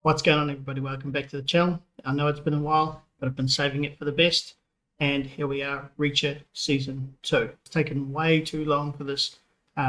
What's going on, everybody? Welcome back to the channel. I know it's been a while, but I've been saving it for the best. And here we are, Reacher Season 2. It's taken way too long for this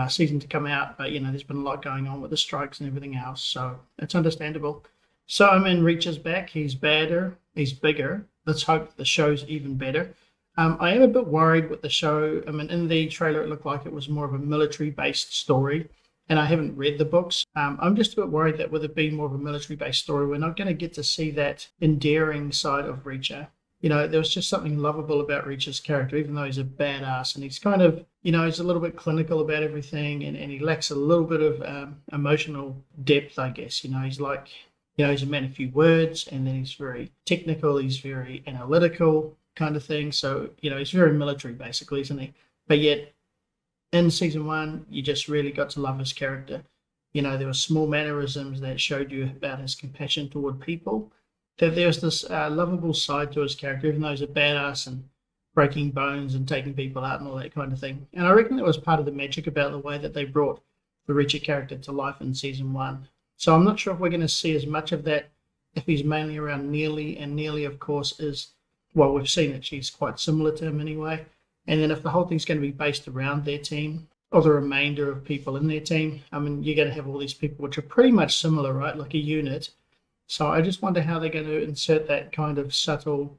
season to come out, but there's been a lot going on with the strikes and everything else, so it's understandable. So Reacher's back. He's badder, he's bigger. Let's hope the show's even better. I am a bit worried with the show. In the trailer, it looked like it was more of a military-based story, and I haven't read the books. I'm just a bit worried that with it being more of a military-based story, we're not going to get to see that endearing side of Reacher. There was just something lovable about Reacher's character, even though he's a badass, and he's kind of, he's a little bit clinical about everything, and he lacks a little bit of emotional depth, I guess. He's like, he's a man of few words, and then he's very technical, he's very analytical kind of thing. So, he's very military, basically, isn't he? But yet, in season one, you just really got to love his character. There were small mannerisms that showed you about his compassion toward people. That there's this lovable side to his character, even though he's a badass and breaking bones and taking people out and all that kind of thing. And I reckon that was part of the magic about the way that they brought the Reacher character to life in season one. So I'm not sure if we're going to see as much of that if he's mainly around Neely, and Neely, of course, is, well, we've seen that she's quite similar to him anyway. And then if the whole thing's going to be based around their team, or the remainder of people in their team, you're going to have all these people which are pretty much similar, right, like a unit. So I just wonder how they're going to insert that kind of subtle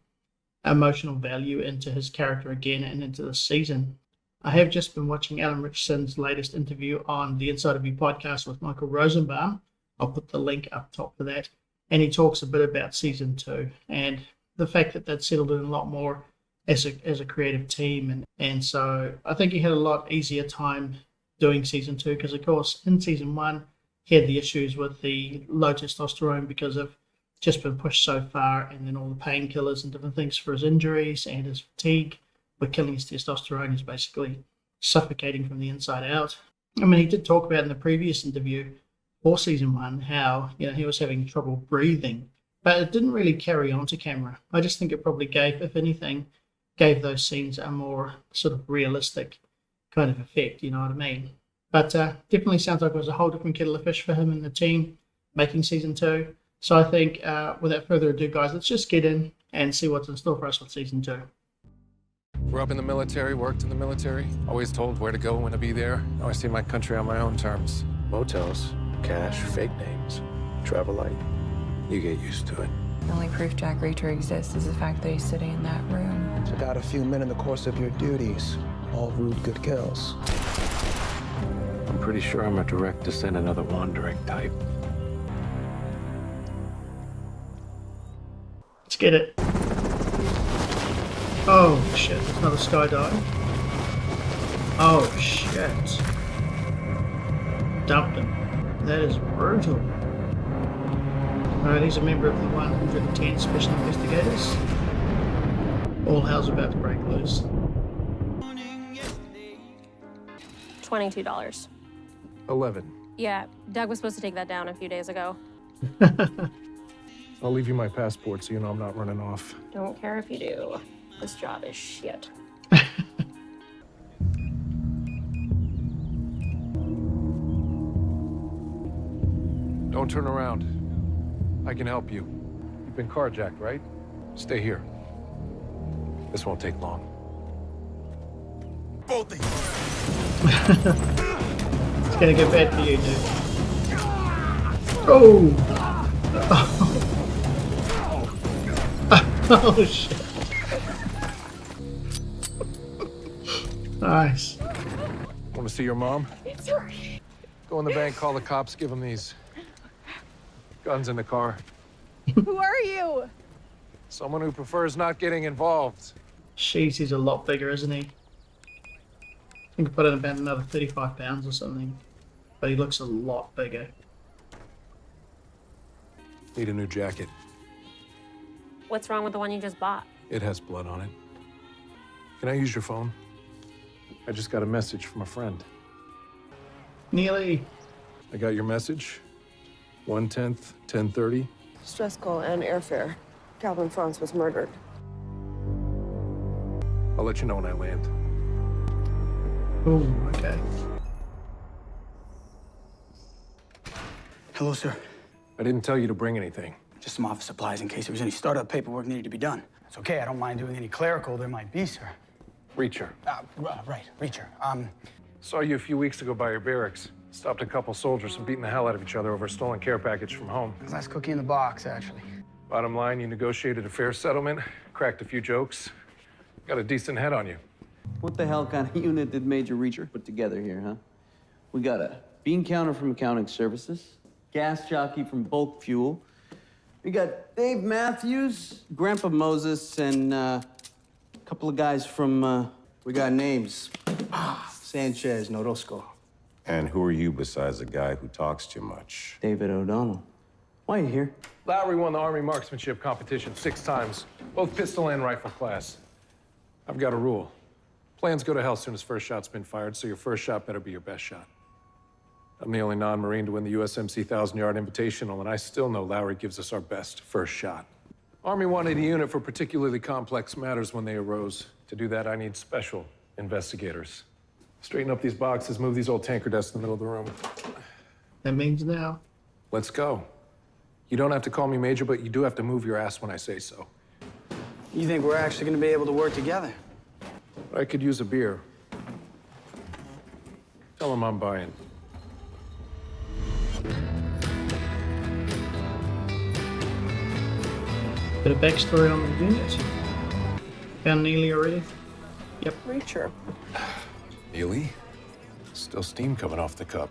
emotional value into his character again and into the season. I have just been watching Alan Richardson's latest interview on the Inside of You podcast with Michael Rosenbaum. I'll put the link up top for that. And he talks a bit about season 2 and the fact that they'd settled in a lot more as a creative team. And so I think he had a lot easier time doing season 2 because, of course, in season 1, he had the issues with the low testosterone because of just been pushed so far, and then all the painkillers and different things for his injuries and his fatigue were killing his testosterone. He's basically suffocating from the inside out. He did talk about in the previous interview for season 1 how he was having trouble breathing, but it didn't really carry on to camera. I just think it probably gave, if anything, those scenes a more sort of realistic kind of effect, you know what I mean? But definitely sounds like it was a whole different kettle of fish for him and the team making season 2. So I think without further ado, guys, let's just get in and see what's in store for us with season 2. Grew up in the military, worked in the military, always told where to go, when to be there. Now I see my country on my own terms. Motels, cash, fake names, travel light. You get used to it. The only proof Jack Reacher exists is the fact that he's sitting in that room. Took out a few men in the course of your duties. All rude good kills. I'm pretty sure I'm a direct descendant of the wandering type. Let's get it. Oh shit, there's another skydive. Oh shit. Dumped him. That is brutal. Alright, he's a member of the 110 Special Investigators. All hell's about to break loose. $22. 11. Yeah, Doug was supposed to take that down a few days ago. I'll leave you my passport so you know I'm not running off. Don't care if you do. This job is shit. Don't turn around. I can help you. You've been carjacked, right? Stay here. This won't take long. Both of you. It's gonna get bad for you, dude. Oh! Oh shit. Nice. Want to see your mom? It's alright. Go in the bank, call the cops, give them these. Guns in the car. Who are you? Someone who prefers not getting involved. Jeez, he's a lot bigger, isn't he? I think he put in about another 35 pounds or something. But he looks a lot bigger. Need a new jacket. What's wrong with the one you just bought? It has blood on it. Can I use your phone? I just got a message from a friend. Neely. I got your message. 1/10, 10:30. Stress call and airfare. Calvin France was murdered. I'll let you know when I land. Oh, okay. Hello, sir. I didn't tell you to bring anything. Just some office supplies in case there was any startup paperwork needed to be done. It's okay, I don't mind doing any clerical there might be, sir. Reacher. Right, Reacher. Saw you a few weeks ago by your barracks. Stopped a couple soldiers from beating the hell out of each other over a stolen care package from home. Last cookie in the box, actually. Bottom line, you negotiated a fair settlement, cracked a few jokes. Got a decent head on you. What the hell kind of unit did Major Reacher put together here, huh? We got a bean counter from accounting services, gas jockey from bulk fuel. We got Dave Matthews, Grandpa Moses, and a couple of guys from, We got names. Sanchez, Norosco. And who are you besides a guy who talks too much? David O'Donnell. Why are you here? Lowry won the Army marksmanship competition 6 times, both pistol and rifle class. I've got a rule. Plans go to hell as soon as first shot's been fired, so your first shot better be your best shot. I'm the only non-Marine to win the USMC 1,000-yard invitational, and I still know Lowry gives us our best first shot. Army wanted a unit for particularly complex matters when they arose. To do that, I need special investigators. Straighten up these boxes, move these old tanker desks in the middle of the room. That means now. Let's go. You don't have to call me Major, but you do have to move your ass when I say so. You think we're actually gonna be able to work together? I could use a beer. Tell him I'm buying. Bit of backstory on the unit. Found Neely already? Yep. Reacher. Neely? Still steam coming off the cup.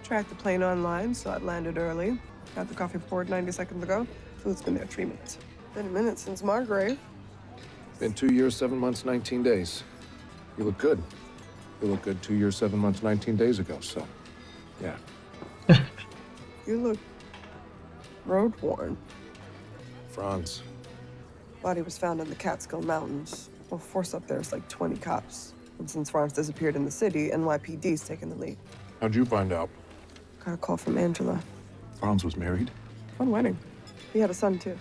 Tracked the plane online, so it landed early. Got the coffee poured 90 seconds ago. Food's been there 3 minutes. Been a minute since Margrave. Been 2 years, 7 months, 19 days. You look good. You look good 2 years, 7 months, 19 days ago, so, yeah. You look road worn. Franz. Body was found in the Catskill Mountains. Well, force up there is like 20 cops. And since Franz disappeared in the city, NYPD's taken the lead. How'd you find out? Got a call from Angela. Franz was married? Fun wedding. He had a son, too.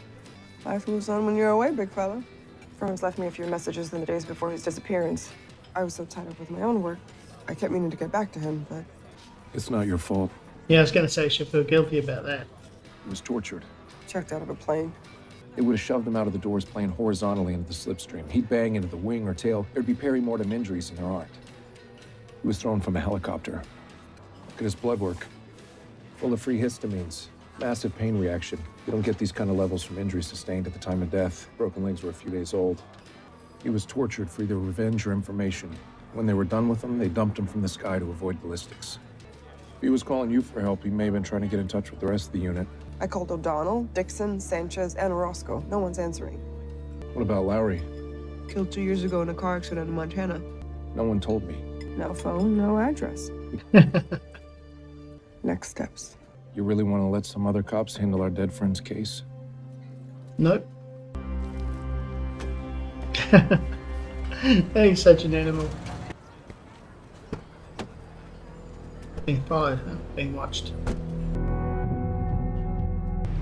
Life moves on when you're away, big fella. Franz left me a few messages in the days before his disappearance. I was so tied up with my own work, I kept meaning to get back to him, but... It's not your fault. Yeah, I was going to say she'll feel guilty about that. He was tortured. Checked out of a plane. They would have shoved him out of the doors playing horizontally into the slipstream. He'd bang into the wing or tail. There'd be peri-mortem injuries, and there aren't. He was thrown from a helicopter. Look at his blood work. Full of free histamines. Massive pain reaction. You don't get these kind of levels from injuries sustained at the time of death. Broken legs were a few days old. He was tortured for either revenge or information. When they were done with him, they dumped him from the sky to avoid ballistics. If he was calling you for help, he may have been trying to get in touch with the rest of the unit. I called O'Donnell, Dixon, Sanchez, and Orozco. No one's answering. What about Lowry? Killed 2 years ago in a car accident in Montana. No one told me. No phone, no address. Next steps. You really want to let some other cops handle our dead friend's case? Nope. He's such an animal. Being followed, huh? Being watched.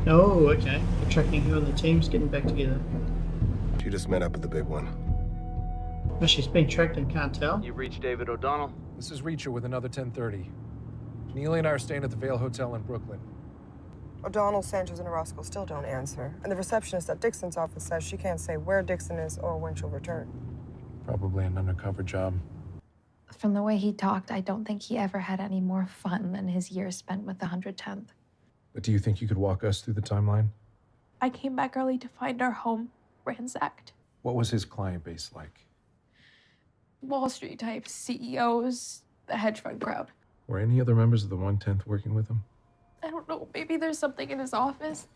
Oh, okay. They're tracking her and the team's getting back together. She just met up with the big one. Well, she's been tracked and can't tell. You've reached David O'Donnell. This is Reacher with another 10:30. Neely and I are staying at the Vale Hotel in Brooklyn. O'Donnell, Sanchez, and Orozco still don't answer. And the receptionist at Dixon's office says she can't say where Dixon is or when she'll return. Probably an undercover job. From the way he talked, I don't think he ever had any more fun than his years spent with the 110th. But do you think you could walk us through the timeline? I came back early to find our home ransacked. What was his client base like? Wall Street types, CEOs, the hedge fund crowd. Were any other members of the 110th working with him? I don't know, maybe there's something in his office.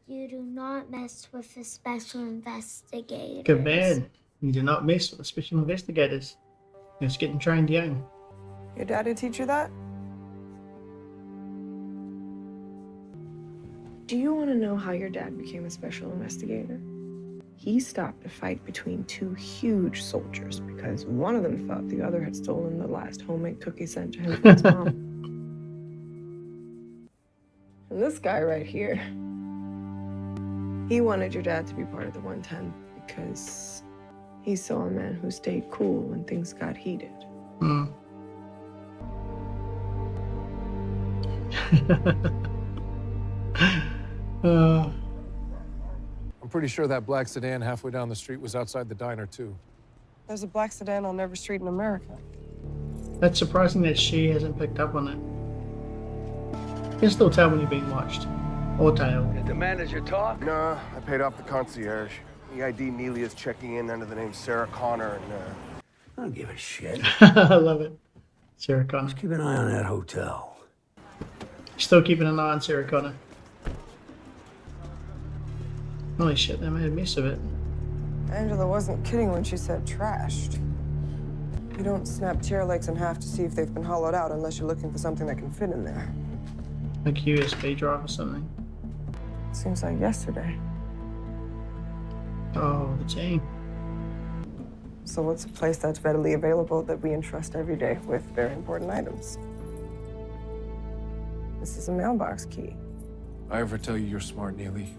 You do not mess with the special investigators. Good man. You do not mess with the special investigators. You're just getting trained young. Your daddy teach you that? Do you want to know how your dad became a special investigator? He stopped a fight between 2 huge soldiers because one of them thought the other had stolen the last homemade cookie sent to him from his mom. And this guy right here, he wanted your dad to be part of the 110 because he saw a man who stayed cool when things got heated. Hmm. Uh, I'm pretty sure that black sedan halfway down the street was outside the diner, too. There's a black sedan on every street in America. that's surprising that she hasn't picked up on it. You can still tell when you're being watched. Or tailed. Did the manager talk? Nah, I paid off the concierge. The ID Neely is checking in under the name Sarah Connor, and I don't give a shit. I love it. Sarah Connor. Just keep an eye on that hotel. Still keeping an eye on Sarah Connor. Holy shit, they made a mess of it. Angela wasn't kidding when she said trashed. You don't snap chair legs in half to see if they've been hollowed out unless you're looking for something that can fit in there. Like USB drive or something. Seems like yesterday. Oh, the team. So what's a place that's readily available that we entrust every day with very important items? This is a mailbox key. I ever tell you you're smart, Neely?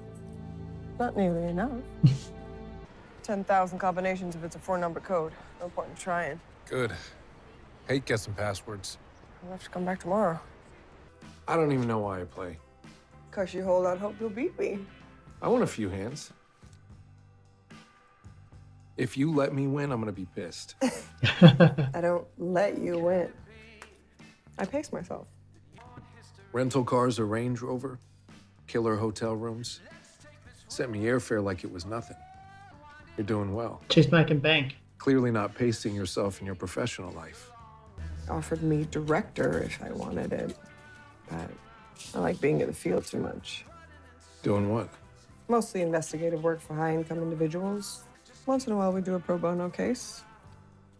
Not nearly enough. 10,000 combinations if it's a 4-number code. No point in trying. Good. Hate guessing passwords. I'll have to come back tomorrow. I don't even know why I play. 'Cause you hold out hope you'll beat me. I want a few hands. If you let me win, I'm gonna be pissed. I don't let you win. I pace myself. Rental cars, a Range Rover, killer hotel rooms. Sent me airfare like it was nothing. You're doing well. She's making bank. Clearly not pacing yourself in your professional life. Offered me director if I wanted it. But I like being in the field too much. Doing what? Mostly investigative work for high-income individuals. Once in a while, we do a pro bono case.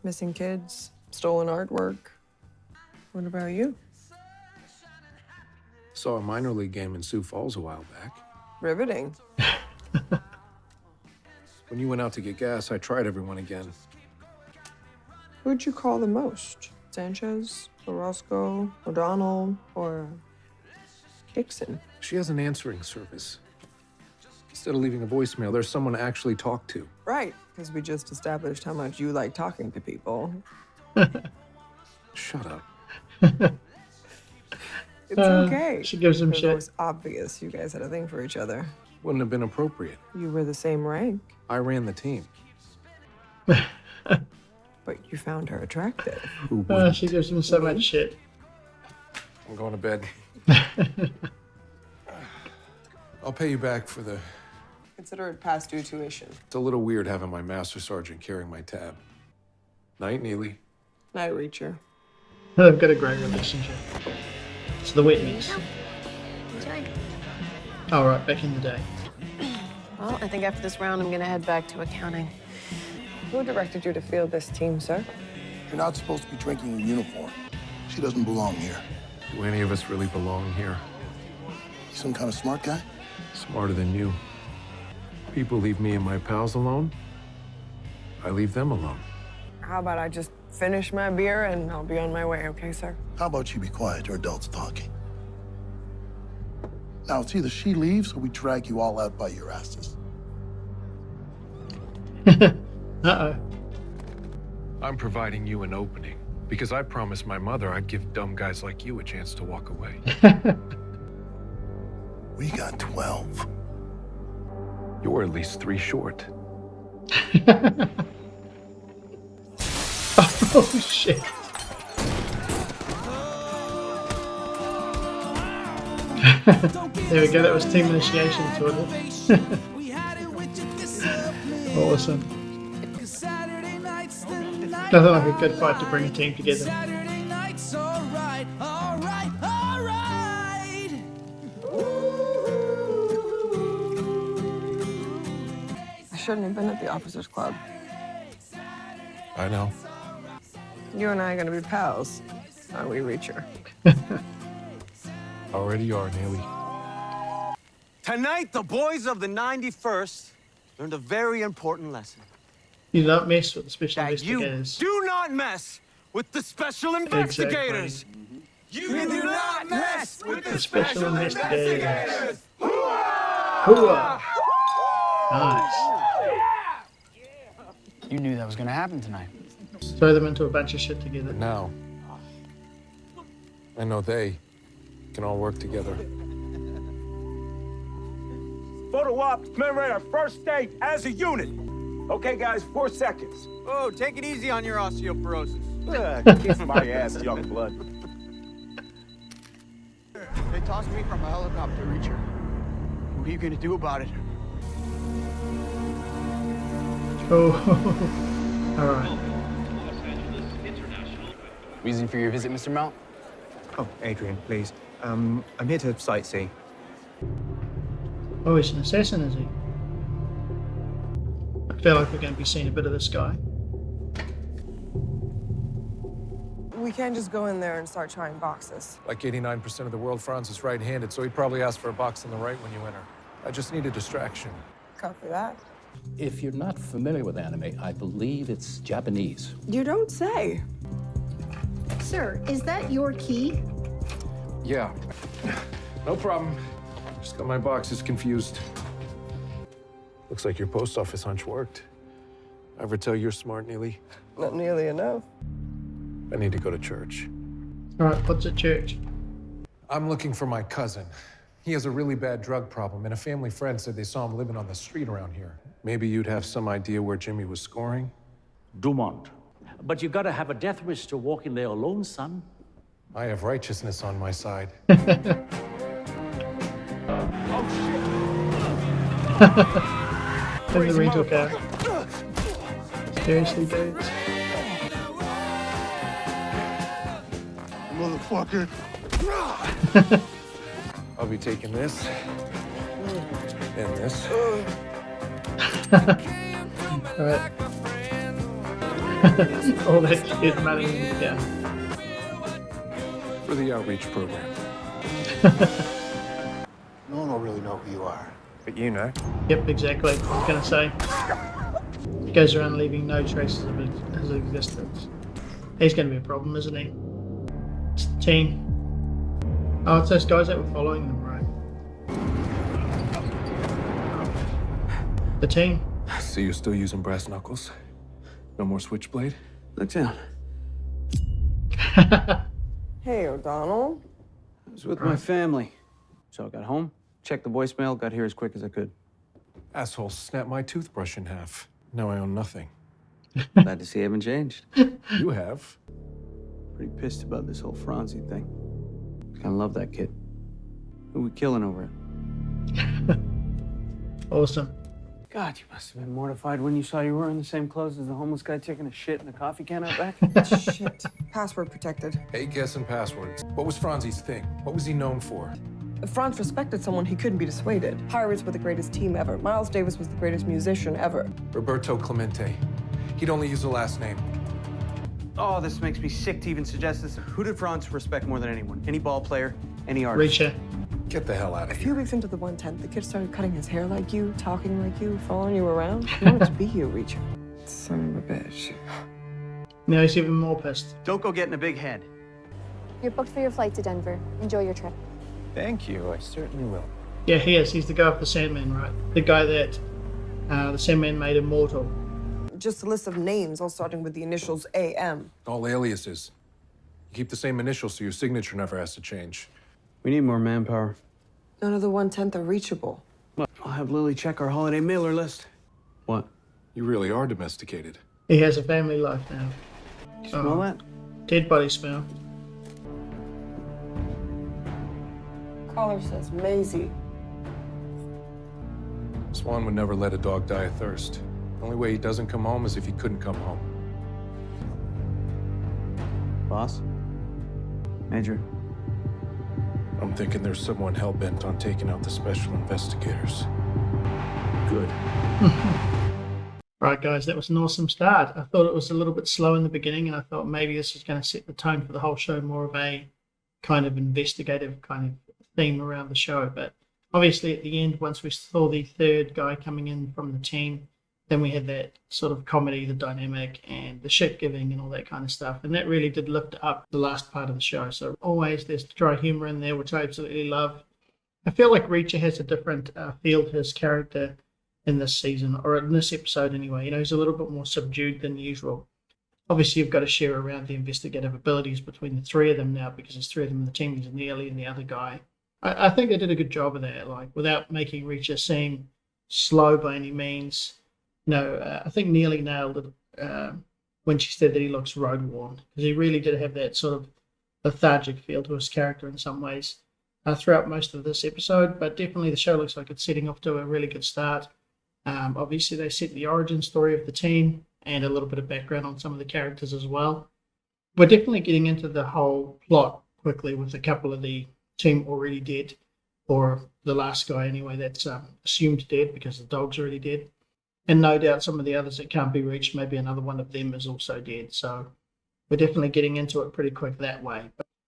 Missing kids, stolen artwork. What about you? Saw a minor league game in Sioux Falls a while back. Riveting. When you went out to get gas, I tried everyone again. Who'd you call the most? Sanchez, Orozco, O'Donnell, or Dixon? She has an answering service. Instead of leaving a voicemail, there's someone to actually talk to. Right, because we just established how much you like talking to people. Shut up. It's okay. She gives him It was shit. always obvious you guys had a thing for each other. Wouldn't have been appropriate. You were the same rank, I ran the team. but you found her attractive. Who wouldn't? She gives him so much shit. I'm going to bed. I'll pay you back for the... Consider it past due tuition. It's a little weird having my master sergeant carrying my tab. Night, Neely. Night, Reacher. They've got a great relationship. It's the Whitneys. Enjoy. All right, back in the day. Well, I think after this round, I'm gonna head back to accounting. Who directed you to field this team, sir? You're not supposed to be drinking in uniform. She doesn't belong here. Do any of us really belong here? You some kind of smart guy? Smarter than you. People leave me and my pals alone. I leave them alone. How about I just finish my beer and I'll be on my way, okay, sir? How about you be quiet? You're adults talking. Now, it's either she leaves or we drag you all out by your asses. Uh-oh. I'm providing you an opening because I promised my mother I'd give dumb guys like you a chance to walk away. We got 12. You're at least 3 short. Oh, shit. There we go, that was team initiation sort of. Awesome. Nothing like a good fight to bring a team together. I shouldn't have been at the officers club. I know. You and I are gonna be pals, aren't we, Reacher? Already are, Neely. Tonight, the boys of the 91st learned a very important lesson. You don't mess with the special That you investigators. do not mess with the special investigators. You do not mess with the special investigators. Hooah! Nice. You knew that was gonna happen tonight. Throw them into a bunch of shit together. But now, I know they can all work together. Photo op, commemorate our first date as a unit. Okay, guys, 4 seconds. Oh, take it easy on your osteoporosis. Kiss my ass, young blood. They tossed me from a helicopter, Reacher. What are you gonna do about it? Oh, all right. Reason for your visit, Mr. Mount? Oh, Adrian, please. I'm here to sightsee. Oh, he's an assassin, is he? I feel like we're going to be seeing a bit of this guy. We can't just go in there and start trying boxes. Like 89% of the world, Franz is right-handed, so he'd probably ask for a box on the right when you enter. I just need a distraction. Copy that. If you're not familiar with anime, I believe it's Japanese. You don't say. Sir, is that your key? Yeah. No problem. Just got my boxes confused. Looks like your post office hunch worked. Ever tell you're smart, Neely? Not nearly enough. I need to go to church. All right, what's at church? I'm looking for my cousin. He has a really bad drug problem, and a family friend said they saw him living on the street around here. Maybe you'd have some idea where Jimmy was scoring? Dumont. But you gotta have a death wish to walk in there alone, son. I have righteousness on my side. In the rental car. Seriously, dudes? Motherfucker. I'll be taking this. And this. Alright. All that shit money, yeah. For the outreach program. No one will really know who you are. But you know. Yep, exactly. I was going to say. He goes around leaving no traces of his existence. He's going to be a problem, isn't he? It's the team. Oh, it's those guys that were following them, right? The team. So you're still using brass knuckles? No more switchblade? Look down. Hey, O'Donnell. I was with my family. So I got home, checked the voicemail, got here as quick as I could. Asshole snapped my toothbrush in half. Now I own nothing. Glad to see I haven't changed. You have. Pretty pissed about this whole Franzi thing. Kinda love that kid. Who we killing over it? Awesome. God, you must have been mortified when you saw you were in the same clothes as the homeless guy taking a shit in a coffee can out back. Shit. Password protected. Hey, guessing passwords. What was Franzi's thing? What was he known for? If Franz respected someone, he couldn't be dissuaded. Pirates were the greatest team ever. Miles Davis was the greatest musician ever. Roberto Clemente. He'd only use the last name. Oh, this makes me sick to even suggest this. Who did Franz respect more than anyone? Any ball player? Any artist? Reacher. Get the hell out of A here. few weeks into the 110th, the kid started cutting his hair like you, talking like you, following you around. He wanted to be you, Reacher. Son of a bitch. Now he's even more pissed. Don't go getting a big head. You're booked for your flight to Denver. Enjoy your trip. Thank you, I certainly will. Yeah, he is. He's the guy with the Sandman, right? The guy that the Sandman made immortal. Just a list of names, all starting with the initials AM. All aliases. You keep the same initials so your signature never has to change. We need more manpower. None of the 110th are reachable. Look, I'll have Lily check our holiday mailer list. What? You really are domesticated. He has a family life now. You smell that? Dead body smell. Caller says Maisie. Swan would never let a dog die of thirst. The only way he doesn't come home is if he couldn't come home. Boss? Major? I'm thinking there's someone hell-bent on taking out the special investigators. Good. Right, guys, that was an awesome start. I thought it was a little bit slow in the beginning, and I thought maybe this was going to set the tone for the whole show, more of a kind of investigative kind of theme around the show. But obviously at the end, once we saw the third guy coming in from the team, then we had that sort of comedy, the dynamic, and the shit giving and all that kind of stuff. And that really did lift up the last part of the show. So always there's dry humor in there, which I absolutely love. I feel like Reacher has a different feel to his character in this season, or in this episode anyway. You know, he's a little bit more subdued than usual. Obviously, you've got to share around the investigative abilities between the three of them now, because there's three of them in the team. There's Neely and the other guy. I think they did a good job of that, like without making Reacher seem slow by any means. I think Neely nailed it when she said that he looks road worn, because he really did have that sort of lethargic feel to his character in some ways throughout most of this episode. But definitely the show looks like it's setting off to a really good start. Obviously, they set the origin story of the team and a little bit of background on some of the characters as well. We're definitely getting into the whole plot quickly with a couple of the team already dead, or the last guy anyway that's assumed dead because the dog's already dead. And no doubt some of the others that can't be reached, maybe another one of them is also dead. So we're definitely getting into it pretty quick that way.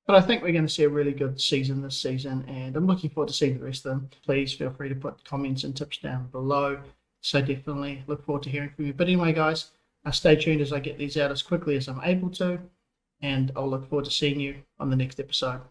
But I think we're going to see a really good season this season, and I'm looking forward to seeing the rest of them. Please feel free to put comments and tips down below. So definitely look forward to hearing from you. But anyway, guys, stay tuned as I get these out as quickly as I'm able to, and I'll look forward to seeing you on the next episode.